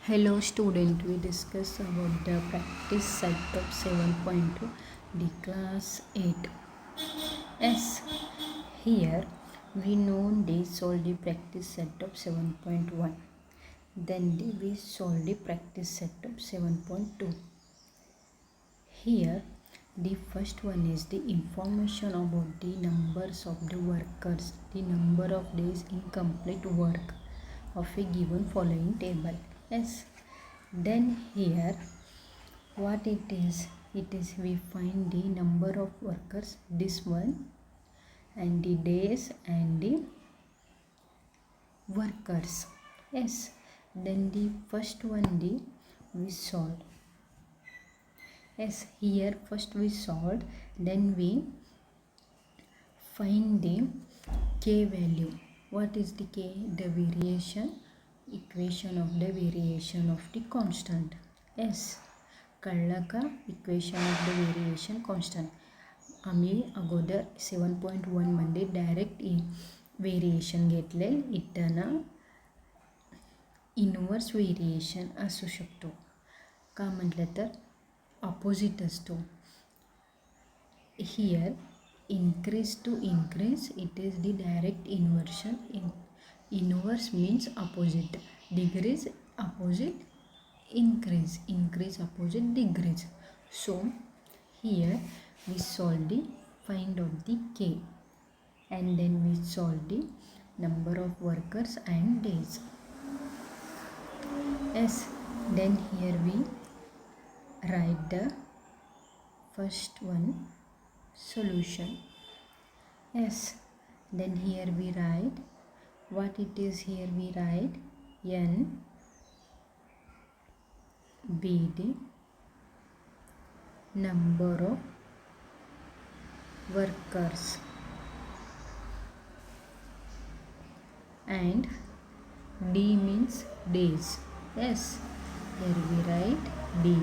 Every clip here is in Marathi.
Hello student, we discuss about the practice set of 7.2 D class 8. Yes, here we know they solve the practice set of 7.1. Then we solve the practice set of 7.2. Here the first one is the information about the numbers of the workers, the number of days incomplete work of a given following table. Yes, then here what it is we find the number of workers, this one, and the days and the workers. Yes, then the first one we solve. Yes, here first we solved, then we find the k value. What is the k? The variation equation of the variation of the constant. Yes, कळलं का? Equation of the variation constant आम्ही अगोदर 7.1 मध्ये डायरेक्ट व्हेरिएशन घेतले. इथं इनवर्स व्हेरिएशन असू शकतो का म्हटलं तर ऑपोजिट असतो. Here increase to increase, it is the direct inversion. Inverse means opposite, decrease opposite increase, increase opposite decrease. So here we solve the find out the k, and then we solve the number of workers and days. Yes, then here we write the first one solution. Yes, then here we write what it is. Here we write n be the number of workers and d means days. Yes, here we write d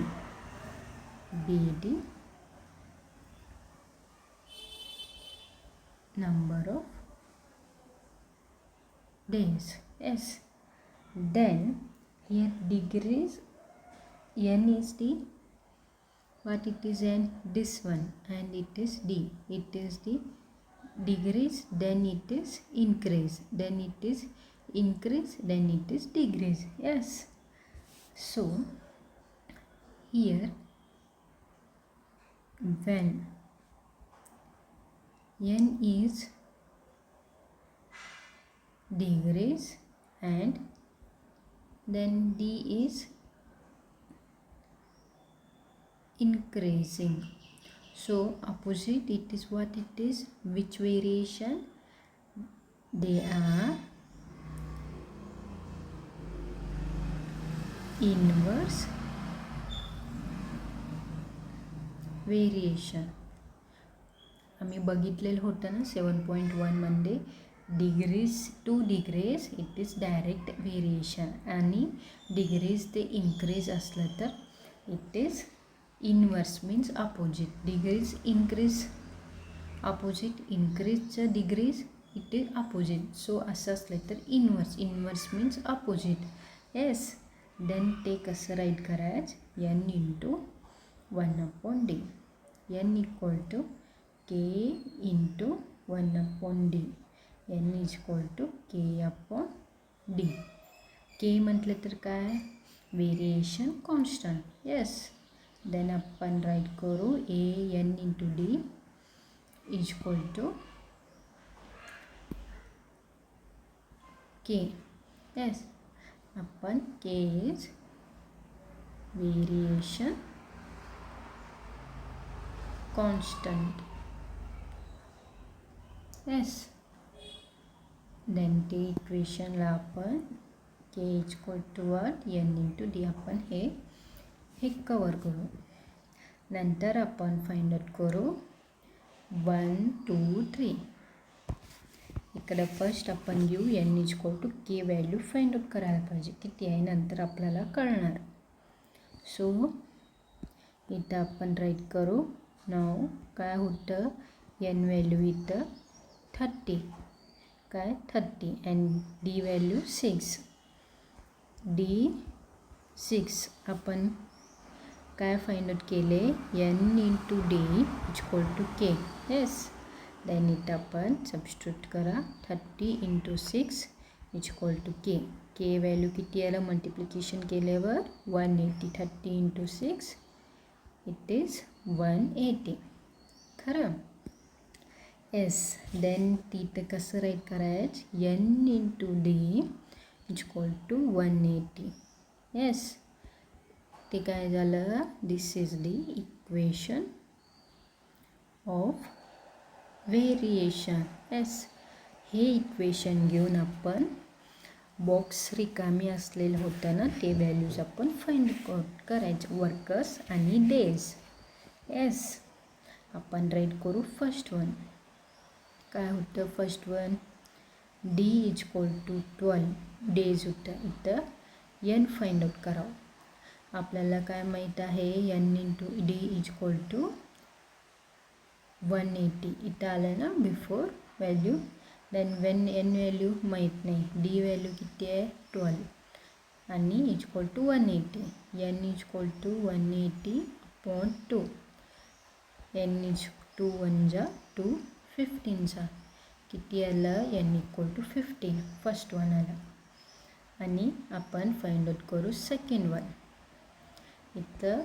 be the number of days. Yes, then here degrees, n is the what it is, n this one, and it is d, it is the degrees, then it is increase, then it is increase, then it is degrees. Yes, so here when n is degrees and then d is increasing, so opposite it is what it is, which variation? They are inverse variation. आम्ही बघितलेलं होतं ना 7.1 मध्ये degrees to degrees it is direct variation, आणि डिग्रीज ते इन्क्रीज असलं तर it is inverse means opposite. Degrees increase opposite, इन्क्रीजचं degrees it is opposite. So असं असलं तर inverse, inverse means opposite. Yes, then ते कसं राईट करायचं? n into 1/d, n equal to k into 1/d, n is equal to k/d. k म्हटलं तर काय? Variation constant. येस, देन आपण राईट करू a n into d is equal to k. Yes, आपण k is variation constant. Yes, then ते इक्वेशनला आपण k is equal to what? n into d आपण हे कवर करू. नंतर आपण फाइंड आउट करू 1 2 3. इकडे फर्स्ट आपण घेऊ n is equal to k value find out करायला पाहिजे किती आहे, नंतर आपल्याला कळणार. सो इथं आपण राईट करू. नाव काय होतं? n व्हॅल्यू इथं 30, काय 30, अँड d व्हॅल्यू 6, d 6 आपण काय फाइंड आउट केले n into D equal to K. Yes, then इथं आपण सबस्टिट्यूट करा 30 into 6 equal to K. K value किती आलं मल्टिप्लिकेशन केल्यावर 180. 30 इंटू 6 इट इज 180. खरं. येस, देन तिथं कसं राईट करायचं n into D equal to 180. Yes, ते काय झालं this is the equation of variation. Yes, हे इक्वेशन घेऊन आपण बॉक्स रिकामी असलेलं होतं ना ते व्हॅल्यूज आपण फाइंड आउट करायचे वर्कर्स आणि डेज. येस, आपण राईट करू फर्स्ट वन. काय होतं first one D equal to 12 days होतं. इथं n फाइंड आउट करावं. आपल्याला काय माहीत आहे n into D equal to 180. इथं आलं ना before value. Then when n value माहीत नाही. डी व्हॅल्यू किती आहे 12 आणि equal to 180. n equal to 180 upon 2. n is 2 1 जा 2 15 चा किती आलं n equal to 15. First one आलं. आणि आपण फाइंड आउट करू सेकंड वन. इथं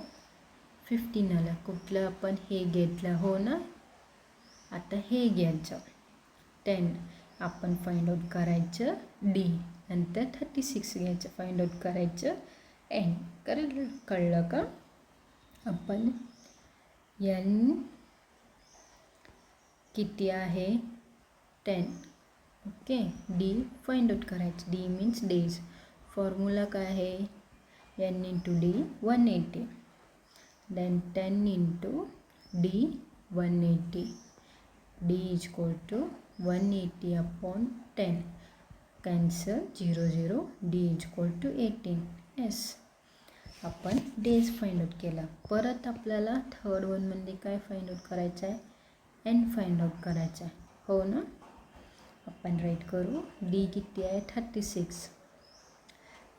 15 आलं. कुठलं आपण हे घेतलं हो ना. आता हे घ्यायचं 10 आपण फाइंड आउट करायचं डी. नंतर 36 घ्यायचं फाइंड आउट करायचं एन. कळलं का. आपण n किती आहे 10. ओके, डी फाइंड आउट करायचं. D means days. फॉर्म्युला काय आहे n into D 180. Then 10 into D 180. D equal to 180 upon 10. Cancel 0 0. D equal to 18. Yes, आपण डेज फाइंड आउट केला. परत आपल्याला थर्ड वनमध्ये काय फाइंड आउट करायचं आहे n फाइंड आउट करायचं आहे हो ना. आपण राईट करू. डी किती आहे 36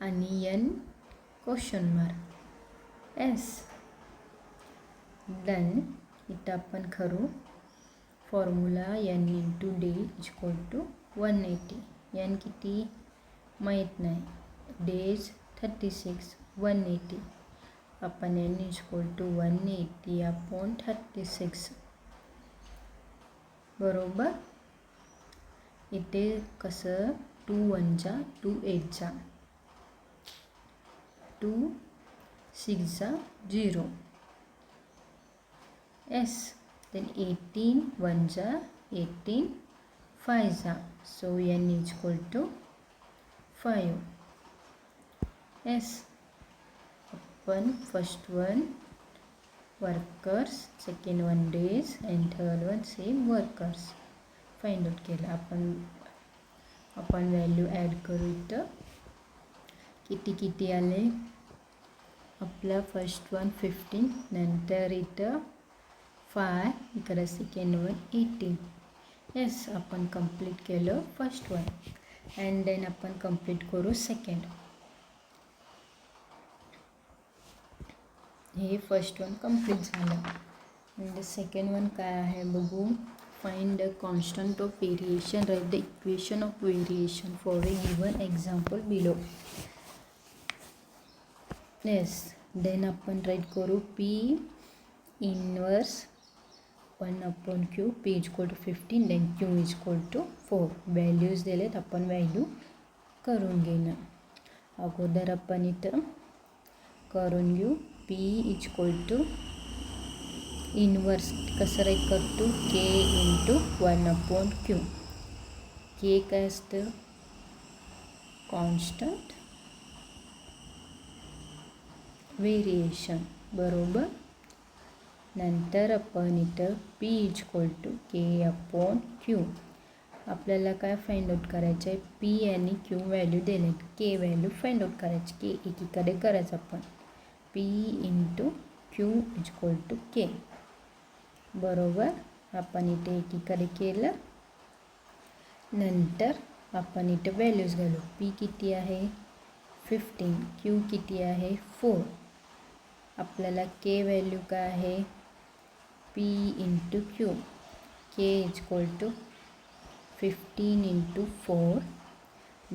आणि n question mark. Yes, then इथं आपण करू formula n into D equal to 180. n किती माहीत नाही. डेज 36 180. आपण n इक्वल टू 180 अपॉन 36. बरोबर. इथे कसं 2 1 जा 2 8 जा 2 6 जा 0. येस, देन 18 1 जा 18 5 जा. So n equal to 5. Yes, आपण first one workers, second one days and third one same workers find out केलं. आपण व्हॅल्यू ॲड करू. इथं किती किती आले आपलं फर्स्ट वन 15. नंतर इथं 5. इकडं सेकंड वन 18. येस, आपण कंप्लीट केलं फर्स्ट वन. अँड देन आपण कंप्लीट करू सेकंड. हे फर्स्ट वन कंप्लीट झालं. आणि सेकंड वन काय आहे बघू. Find the constant of variation. Write the equation of variation for a given example below. Yes, then आपण राईट करू P inverse 1 upon Q. P equal to 15. Then Q equal to 4. Values दिलेत, आपण व्हॅल्यू करून घेणं. अगोदर आपण इथं करून घेऊ. पी इक्वल टू इनवर्स कसं राईट करतो K into 1 upon Q. K काय असतं कॉन्स्टंट व्हेरिएशन. बरोबर. नंतर आपण इथं P equal to K upon Q. आपल्याला काय फाइंड आउट करायचं आहे पी आणि क्यू व्हॅल्यू दिले. के व्हॅल्यू फाइंड आउट करायची. के एकीकडे करायचं आपण. P into Q equal to K. बरोबर. आपण इथे एकीकडे केलं. नंतर आपण इथे व्हॅल्यूज घालू. पी किती आहे 15. क्यू किती आहे 4. आपल्याला के व्हॅल्यू काय आहे P into Q. K is equal to 15 into 4.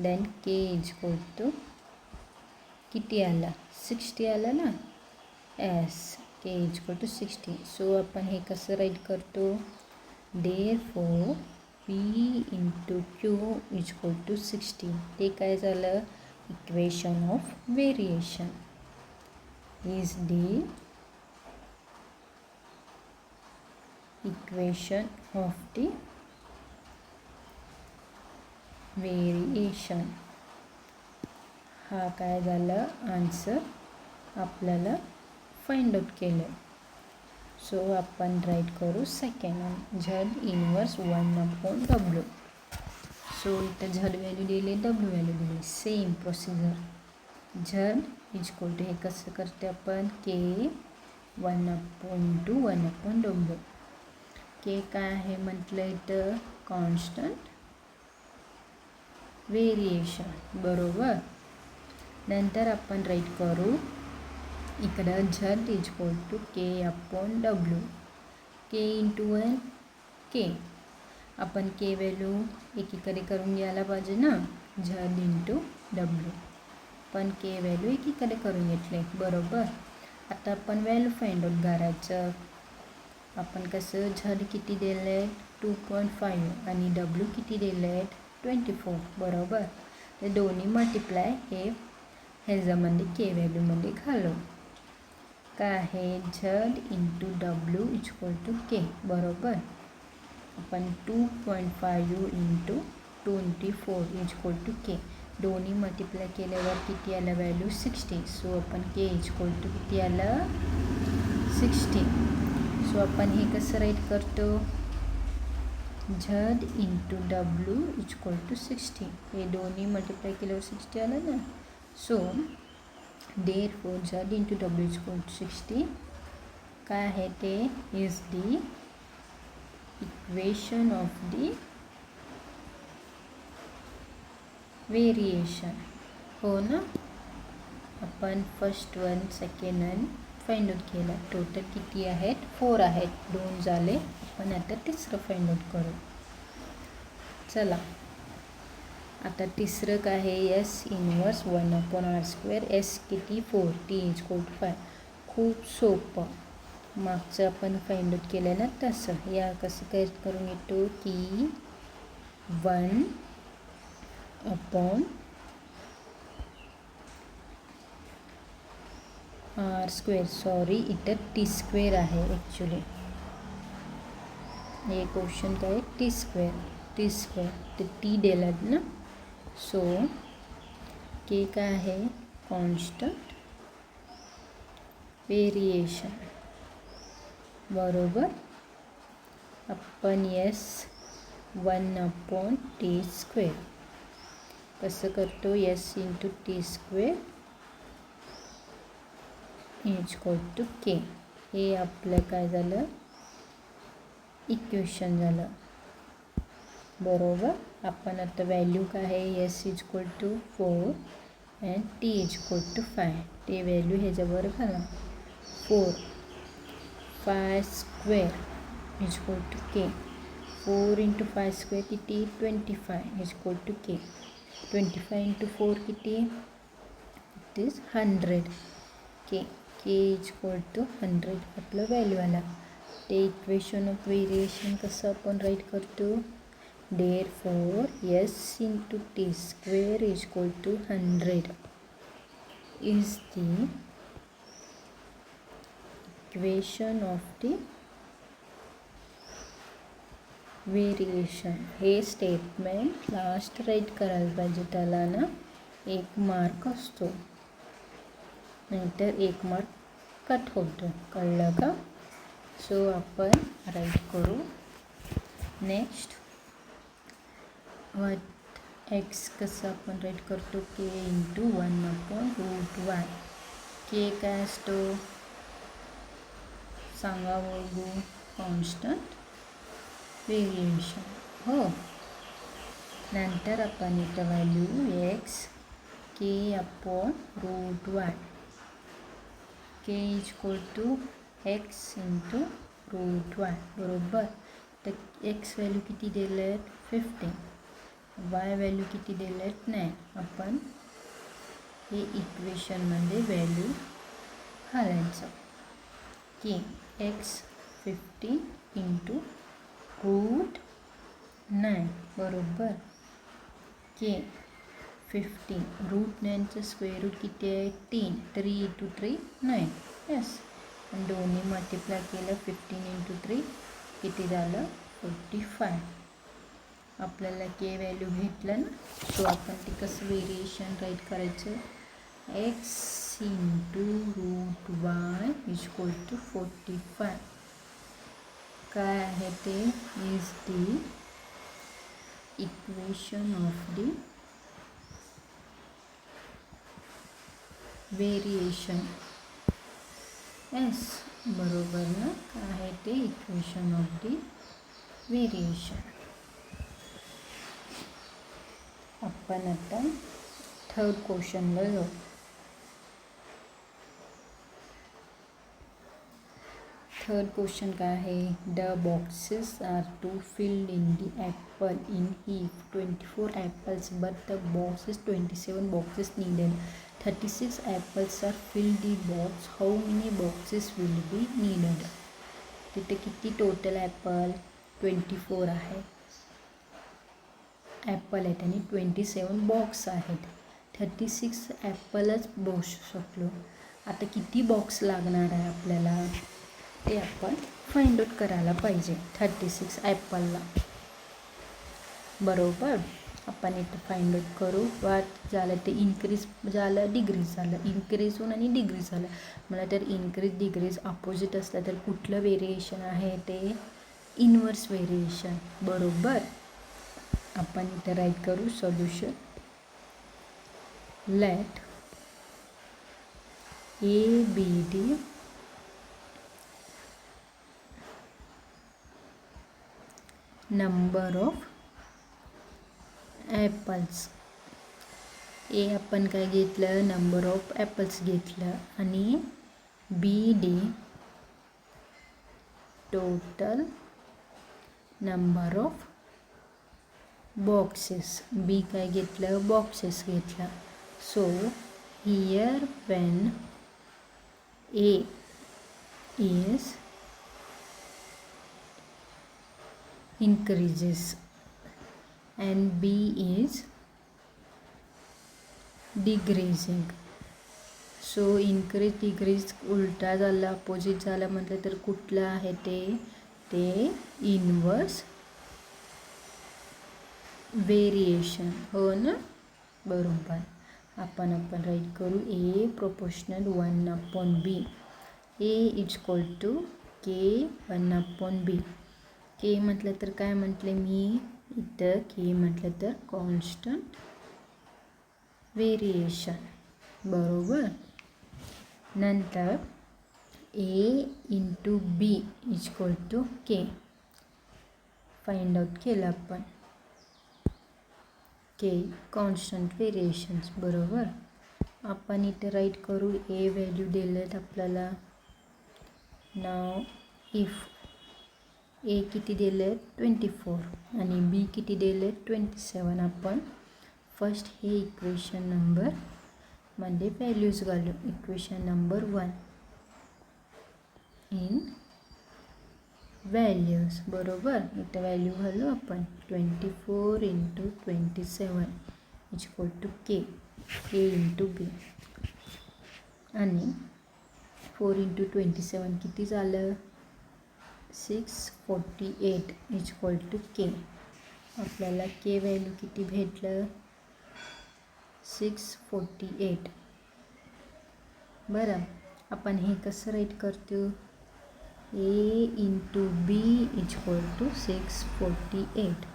Then K is equal to किती आला 60 आला ना. एस K is equal to 60. So आपण हे कसं राईट करतो. Therefore P into Q is equal to 60. ते काय झालं equation of variation. is the equation of the variation. हा काय झालं आन्सर आपल्याला फाइंड आउट केलं. सो आपण राईट करू सेकंड झड इनवर्स 1/w. सो इथं झड व्हॅल्यू दिली डब्ल्यू व्हॅल्यू दिली. Same procedure. झड is equal to हे कसं करते आपण के 1/1/w. के काय आहे म्हटलं इथं कॉन्स्टंट व्हेरिएशन बरोबर. नंतर आपण राईट करू इकडं Z is equal to k/w. K into 1 K. आपण के व्हॅल्यू एकीकडे करून घ्यायला पाहिजे ना. Z into W. पण के व्हॅल्यू एकीकडे करून घेतले बरोबर. आता आपण व्हॅल्यू फाइंड आउट करायचं. आपण कसं झड किती दिलं आहे 2.5 आणि डब्ल्यू किती दिलं आहे 24 बरोबर. ते दोन्ही मल्टिप्लाय हे ह्याच्यामध्ये के व्हॅल्यूमध्ये घालू. काय आहे Z into W is equal to K बरोबर. आपण 2.5 into 24 is equal to K. दोन्ही मल्टिप्लाय केल्यावर किती आलं व्हॅल्यू 60. सो आपण के इज इक्वल टू किती आलं 60. सो आपण हे कसं राईट करतो Z into W is equal to 60. हे दोन्ही मल्टिप्लाय केल्यावर 60 आलं ना. So therefore Z into W is equal to 60. काय आहे ते is the equation of the variation. हो ना. आपण first one second one find out केला. टोटल किती आहेत 4 आहेत. 2 झाले. आपण आता तिसरं फाइंड आउट करू. चला आता तिसरं काय आहे एस इनवर्स 1/r². एस किती 4. T is equal to 5. खूप सोपं. मागचं आपण फाइंड आउट केलं ना तसं. या कसं काय करून येतो की 1/r². सॉरी इथं t² आहे ॲक्च्युली. हे क्वेश्चन काय t². ते टी दिलात ना. सो के काय आहे कॉन्स्टंट व्हेरिएशन बरोबर. आपण एस 1/t² कसं करतो S into t² is equal to K. हे आपलं काय झालं इक्वेशन झालं बरोबर. आपण आता व्हॅल्यू काय आहे S is equal to 4 and T is equal to 5. ते व्हॅल्यू ह्याच्यावर घाला. 4 5² is equal to K. 4 into 5² किती 25 is equal to K. 25 into 4 किती it is 100 K. K is equal to 100 आपलं व्हॅल्यू आला. ते इक्वेशन ऑफ व्हेरिएशन कसं आपण राईट करतो. Therefore S into t² is equal to 100 is the equation of the variation. हे स्टेटमेंट लास्ट राईट करायला पाहिजे. त्याला ना 1 मार्क असतो. नाहीतर 1 मार्क कट होतो. कळलं का. सो आपण राईट करू. नेक्स्ट एक्स कसं आपण राईट करतो के इंटू 1/√y. के काय असतो सांगा बघू कॉन्स्टंट व्हेरिएशन. हो. नंतर आपण इथं value X k/√y. k is equal to x into √y. बरोबर. तर x व्हॅल्यू किती दिलं आहेत 15, y व्हॅल्यू किती दिलं आहेत 9. आपण हे इक्वेशनमध्ये व्हॅल्यू घालायचं की x 15 इंटू √9. बरोबर. के 15 √9चं स्क्वेअर रूट किती आहे 3. 3 इंटू 3 9. येस. आणि दोन्ही मल्टिप्लाय केलं 15 इंटू 3 किती झालं 45. आपल्याला के व्हॅल्यू भेटलं ना. सो आपण ते कसं व्हेरिएशन राईट करायचं x into √y is equal to 45. काय आहे ते is the equation of the variation. Yes. बरोबर ना. काय आहे ते इक्वेशन ऑफ दी व्हेरिएशन. आपण आता थर्ड क्वेश्चनला जाऊ. थर्ड क्वेश्चन काय आहे the boxes are to filled in the apple in if 24 apples but the boxes 27 boxes needed. 36 apples are filled the box. How many boxes will be needed. तिथे किती टोटल ॲपल 24 आहे. ॲपल आहेत आणि 27 बॉक्स आहेत. 36 ॲपलच बसू शकलो. आता किती बॉक्स लागणार आहे आपल्याला ते आपण फाइंड आउट करायला पाहिजे 36 ॲपलला. बरोबर. आपण इथं फाइंड आउट करू. वाट झालं ते इन्क्रीज झालं डिग्रीज झालं. इन्क्रीज होऊन आणि डिग्रीज झालं. मला तर इन्क्रीज डिग्रीज अपोजिट असलं तर कुठलं व्हेरिएशन आहे ते इनवर्स व्हेरिएशन. बरोबर. आपण इथं राईट करू solution. Let ABD number of apples. A आपण काय घेतलं नंबर ऑफ ॲपल्स घेतलं आणि BD total number of boxes. B काय घेतलं बॉक्सेस घेतलं. So here when A is increases and B is decreasing. So increase decrease उलटा झाला अपोजिट झाला म्हटलं तर कुठलं आहे ते इनवर्स व्हेरिएशन. हो ना. बरोबर. आपण राईट करू A proportional 1/B. A is equal to K 1/B. K म्हटलं तर काय म्हटले मी इथं के म्हटलं तर कॉन्स्टंट व्हेरिएशन. बरोबर. नंतर A into B is equal to K find out केलं आपण. K constant variations. बरोबर. आपण इथे राईट करू ए व्हॅल्यू दिलेत आपल्याला. नाव इफ ए किती दिले 24 आणि बी किती दिले 27. आपण फर्स्ट हे इक्वेशन नंबरमध्ये व्हॅल्यूज घालू. Equation number 1 in values. बरोबर. इथं व्हॅल्यू घालू आपण 24 into 27 is equal to K into B आणि 4 इंटू 27 किती झालं 648 इज इक्वल टू के. आपल्याला के व्हॅल्यू किती भेटलं 648. बरं. आपण हे कसं राईट करतो A into B is equal to 648.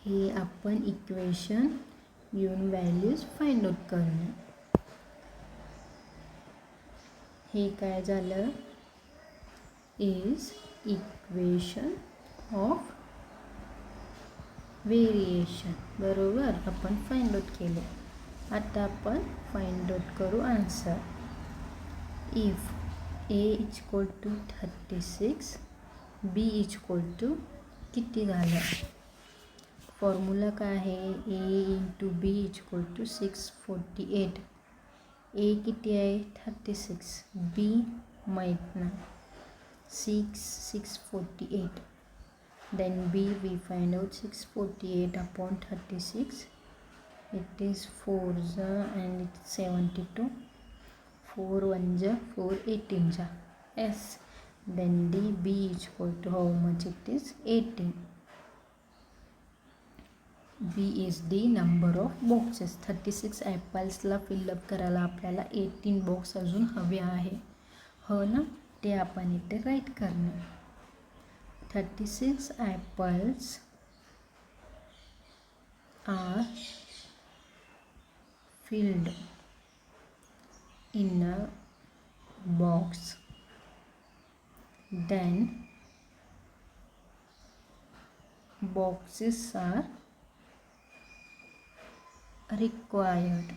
हे आपण इक्वेशन घेऊन व्हॅल्यूज फाइंड आउट करणं. हे काय झालं इज इक्वेशन ऑफ व्हेरिएशन. बरोबर, आपण फाइंड आउट केले. आता आपण फाइंड आउट करू answer. If A equal to 36, B equal to किती झालं? फॉर्म्युला काय आहे? A into B equal to 648. A किती आहे? 36. बी माहीत नाही. 648. Then B we find out 648 upon 36. It is 4 and it's 72. 4 1 4 18 yes. Then D B is equal to how much? It is 18. B is the number of boxes. 36 apples ला fill up करायला आपल्याला 18 बॉक्स अजून हवे आहे. हो ना, ते आपण इथे राईट करणार. 36 apples are filled in a box. Then boxes are required.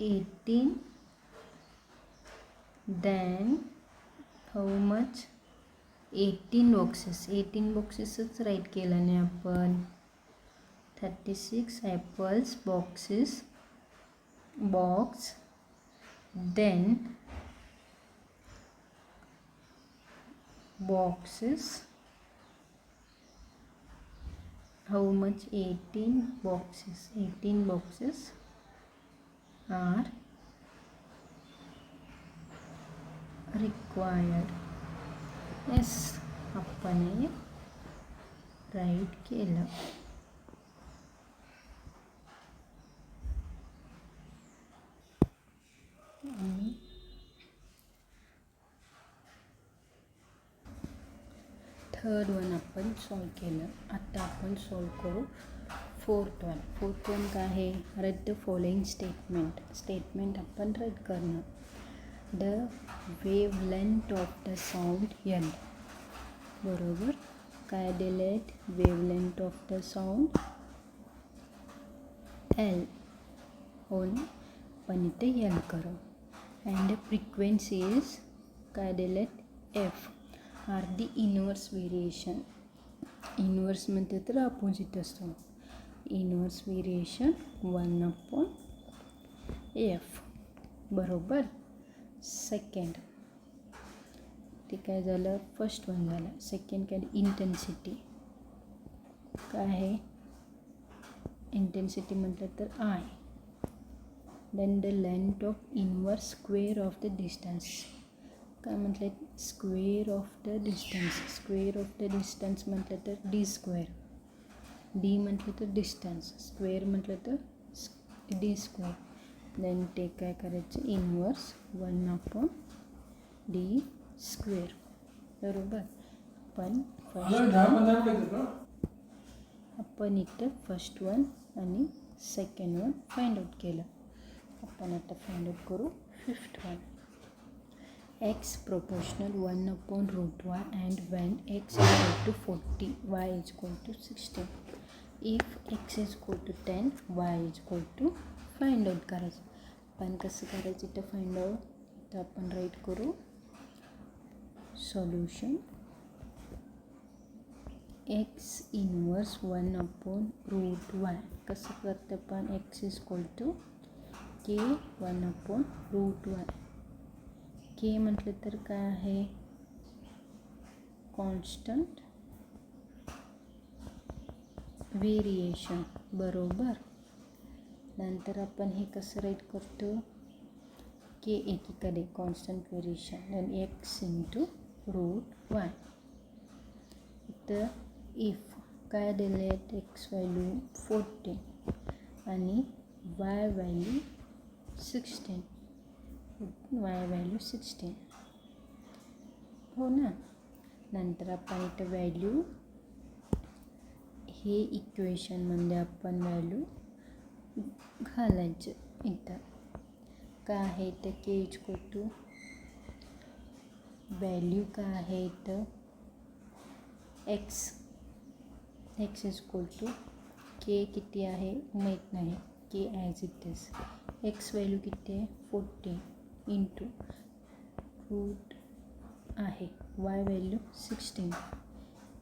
18. Then how much? 18 boxes. 18 boxesच right केलं नाही आपण. 36 apples boxes box. Then boxes how much? 18 boxes. 18 boxes are required. Yes, आपण हे राईट केलं. आणि थर्ड वन आपण सॉल्व केलं. आता आपण सॉल्व करू फोर्थ वन. फोर्थ वन काय आहे? राईट द फॉलोइंग स्टेटमेंट आपण राईट करणं. The wavelength of the sound L. बरोबर, काय दिलेत? Wavelength of the sound L. हो ना, पण इथे एल करू. अँड द फ्रिक्वेन्सी इज काय दिलेत? F. Are the inverse variation. Inverse म्हणते तर अपोजिट असतो. Inverse variation 1/f. बरोबर. सेकंड ते काय झालं? फर्स्ट वन झालं. सेकंड काय? इंटेन्सिटी. काय आहे? इंटेन्सिटी म्हटलं तर I. Then the length of inverse square of the distance. काय म्हटलं? Square of the distance. Square of the distance म्हटलं तर डी स्क्वेअर. डी म्हटलं तर डिस्टन्स, स्क्वेअर म्हटलं तर डी स्क्वेअर. देन ते काय करायचं? Inverse 1/d square. बरोबर. आपण इथं फर्स्ट वन आणि सेकंड वन फाइंड आउट केलं. आपण आता फाइंड आउट करू fifth one. x proportional 1/√y and when x is equal to 40, y is equal to 16. If x is equal to 10, y is equal to find out करायचं. पण कसं करायचं तर फाइंड आउट? तर आपण राईट करू सॉल्युशन. x inverse 1/√y. कसं करतं पण? x is equal to k 1/√y. के म्हटलं तर काय आहे? Constant variation. बरोबर. नंतर आपण हे कसं राईट करतो? के एकीकडे कॉन्स्टंट व्हेरिएशन आणि एक्स इंटू √y. तर इफ काय दिले आहेत? एक्स व्हॅल्यू 14 आणि वाय व्हॅल्यू 16. Y value 16. हो ना. नंतर आपण इथं व्हॅल्यू हे इक्वेशनमध्ये आपण व्हॅल्यू घालायचं. इथं काय आहे? तर के इक्वल टू व्हॅल्यू काय आहे? तर X X is equal to K किती आहे माहीत नाही, K as it is. X value किती आहे 14 इंटू रूट आहे Y value 16,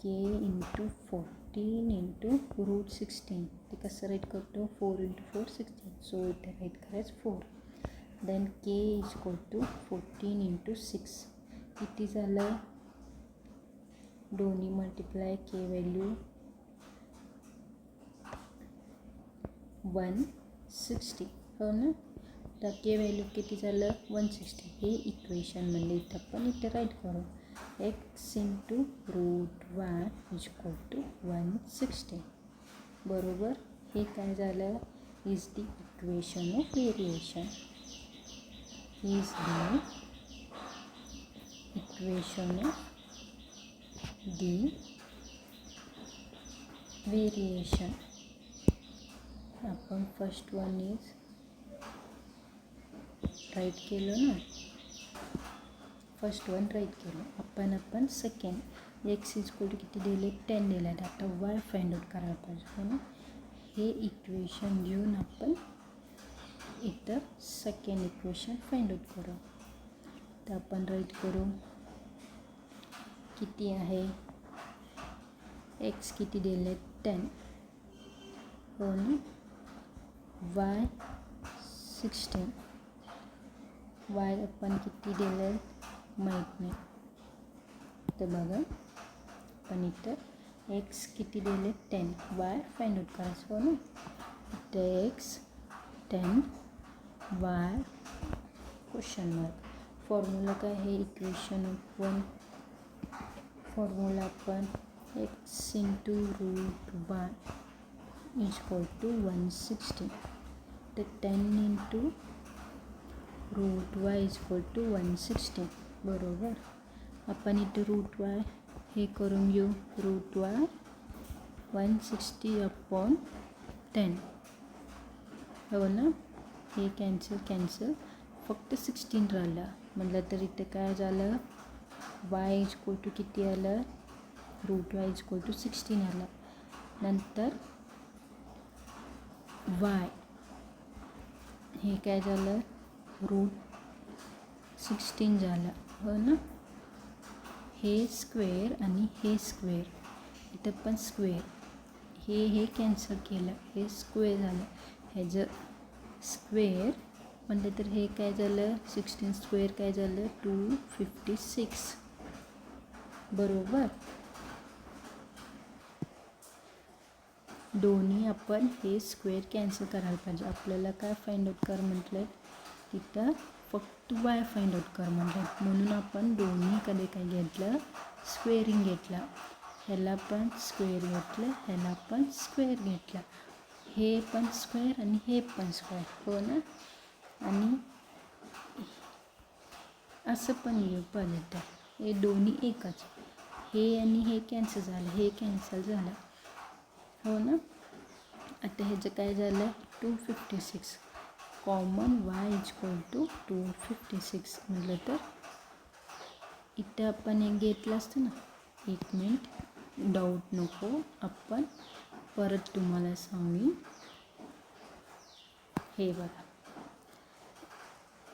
K into 14 into root 16. ते कसं राईट करतो 4 इंटू 4 16. सो इथे राईट करायचं 4. Then K is equal to 14 into 6 किती झालं, दोन्ही मल्टिप्लाय के व्हॅल्यू 160 हो ना. तर के व्हॅल्यू किती झालं 160. हे इक्वेशन म्हणजे इथं आपण इथे राईट करू X into root Y is equal to 160. बरोबर. हे काय झालं is the equation of variation. Is the equation of the variation. आपण फर्स्ट वन इज राईट केलं ना, फर्स्ट वन राईट केलं. आपण second X is equal to किती दिले 10 दिले. आता वाय फाइंड आउट करायला पाहिजे हो ना. हे इक्वेशन घेऊन आपण इथं सेकंड इक्वेशन फाइंड आउट करू. तर आपण राईट करू किती आहे एक्स किती दिले 10 हो ना, वाय 16, वाय आपण किती दिले माहीत नाही. तर बघा आपण इथं एक्स किती दिले 10, वाय फाइंड आउट करायचं हो ना. इथं X 10 Y question mark. Formula काय आहे इक्वेशन ऑफ 1. फॉर्म्युला आपण X into root Y is equal to 160. तर 10 into root Y is equal to 160. बरोबर. आपण इथं रूट वाय हे करून घेऊ. रूट वाय 160 अपॉन 10 हो ना. हे कॅन्सल फक्त 16 राहिलं. म्हटलं तर इथं काय झालं वाय इज इक्वल टू किती आलं root Y is equal to 16 आलं. नंतर वाय हे काय झालं रूट 16 झालं हो ना. हे स्क्वेअर आणि हे स्क्वेअर इथं पण स्क्वेअर हे कॅन्सल केलं, हे स्क्वेअर झालं. ह्याचं स्क्वेअर म्हणलं तर हे काय झालं 16 स्क्वेअर काय झालं 256. बरोबर. दोन्ही आपण हे स्क्वेअर कॅन्सल करायला पाहिजे. आपल्याला काय फाइंड आउट कर म्हटलं तिथं फक्त वाय फाइंड आउट कर म्हटलं. म्हणून आपण दोन्ही कधी काय घेतलं स्क्वेअरिंग घेतलं. ह्याला पण स्क्वेअर घेतलं, ह्याला पण स्क्वेअर घेतला. हे पण स्क्वेअर आणि हे पण स्क्वेअर हो ना. आणि असं पण घेऊ पाहिजे. हे दोन्ही एकच. हे आणि हे कॅन्सल झालं, हे कॅन्सल झालं हो ना. आता ह्याचं काय झालं 256. Common Y is equal to 256 म्हटलं तर इथं आपण एक घेतलं असतं ना. एक मिनिट डाऊट नको, आपण परत तुम्हाला सांगेन. हे बघा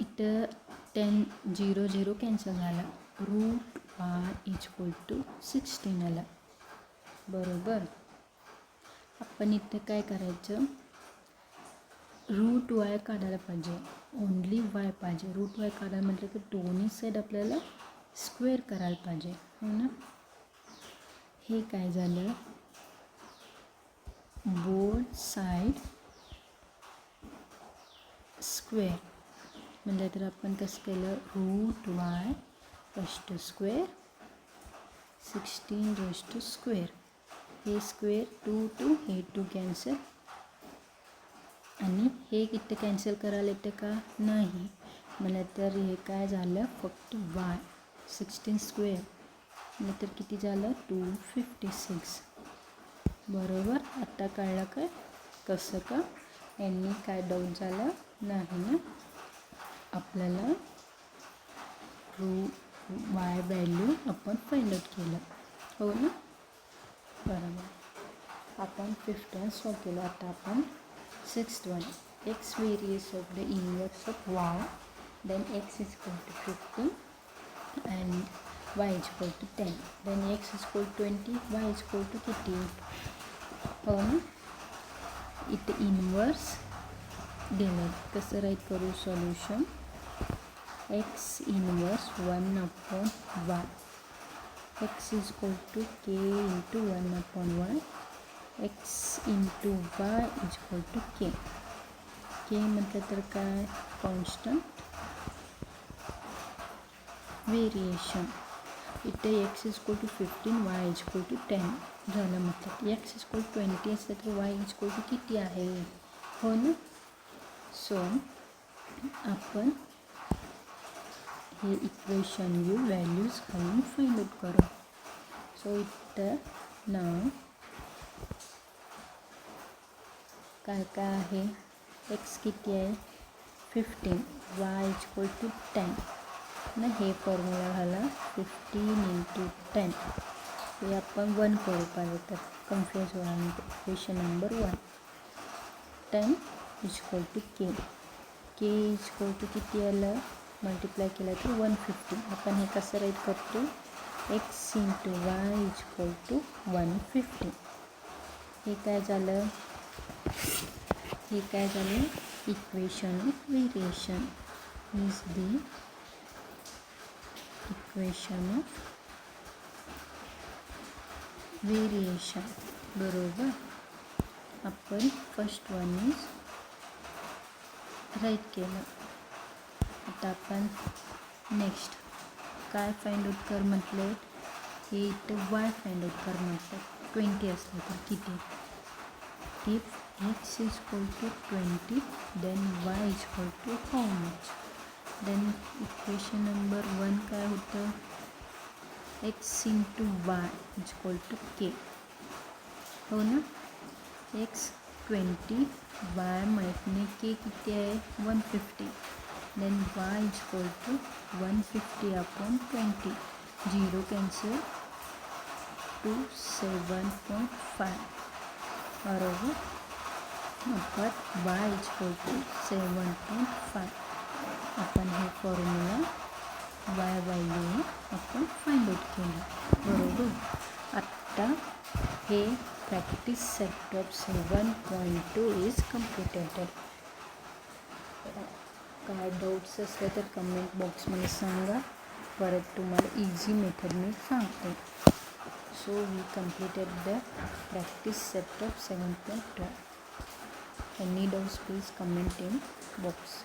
इथं 10 0 0 कॅन्सल झाला. Root Y is equal to 16 आला. बरोबर. आपण इथं काय करायचं रूट वाय काढायला पाहिजे, ओनली वाय पाहिजे. रूट वाय काढायला म्हटलं की दोन्ही साईड आपल्याला स्क्वेअर करायला पाहिजे हो ना. हे काय झालं बोथ साईड स्क्वेअर म्हणजे तर आपण कसं केलं root Y first square 16 raise to square. हे स्क्वेअर 2 हे 2 कॅन्सल आणि हे इथं कॅन्सल करायला येतं का नाही. मला तर हे काय झालं फक्त वाय 16 स्क्वेअर नाहीतर किती झालं 256. बरोबर. आता कळलं काय कसं का यांनी काय डाऊट झालं नाही ना. आपल्याला वाय व्हॅल्यू आपण फाइंड आउट केलं हो ना. बरोबर. आपण 15 सॉल्व केलं. आता आपण 6th one, x variance of the inverse of y, then x is equal to 15 and y is equal to 10, then x is equal to 20, y is equal to किती. हो ना. इथं इनवर्स दिलं. कसं राईट करू solution. x inverse 1/y, x is equal to k into 1/y, x into y is equal to k. k म्हटलं तर काय, कॉन्स्टंट व्हेरिएशन. इथे x is equal to 15, y is equal to 10 झालं. म्हटलं x is equal to 20 असलं तर y is equal to किती आहे. हो ना. सो आपण हे इक्वेशन व्हॅल्यूज घालून फाइंड आउट करू. सो इथं नाव काय काय आहे. x किती आहे 15, y इज इक्वल टू 10 ना. हे फॉर्म्युला घाला 15 × 10. हे आपण 1 करू पाहिजे तर कन्फ्यूज होणार. Equation number 1, 10 is equal to k. k is equal to किती आलं, मल्टिप्लाय केलं तर 150. आपण हे कसं राईट करतो, x × y is equal to 150. हे काय झालं, equation of variation is the equation of variation. बरोबर. आपण फर्स्ट वन इज राईट केलं. आता आपण नेक्स्ट काय फाइंड आउट कर म्हटलं, हे इथं y फाइंड आउट कर म्हटलं. 20 असलं तर किती. If x is equal to 20, then y is equal to how much. then equation number 1 काय होतं, x × y is equal to k. हो ना. x 20, y माहीत नाही, k किती आहे 150. then y is equal to 150/20. 0 cancel to 7.5. बरोबर. आपण y is equal to 7.5. आपण हे फॉर्म्युला y व्हॅल्यू आपण फाइंड आउट केलं. बरोबर. आत्ता हे practice set of 7.2 is completed. काय डाऊट्स असले तर कमेंट बॉक्समध्ये सांगा. परत तुम्हाला इझी मेथड मी सांगते. So we completed the practice set of 7.2. Any doubts please comment in box.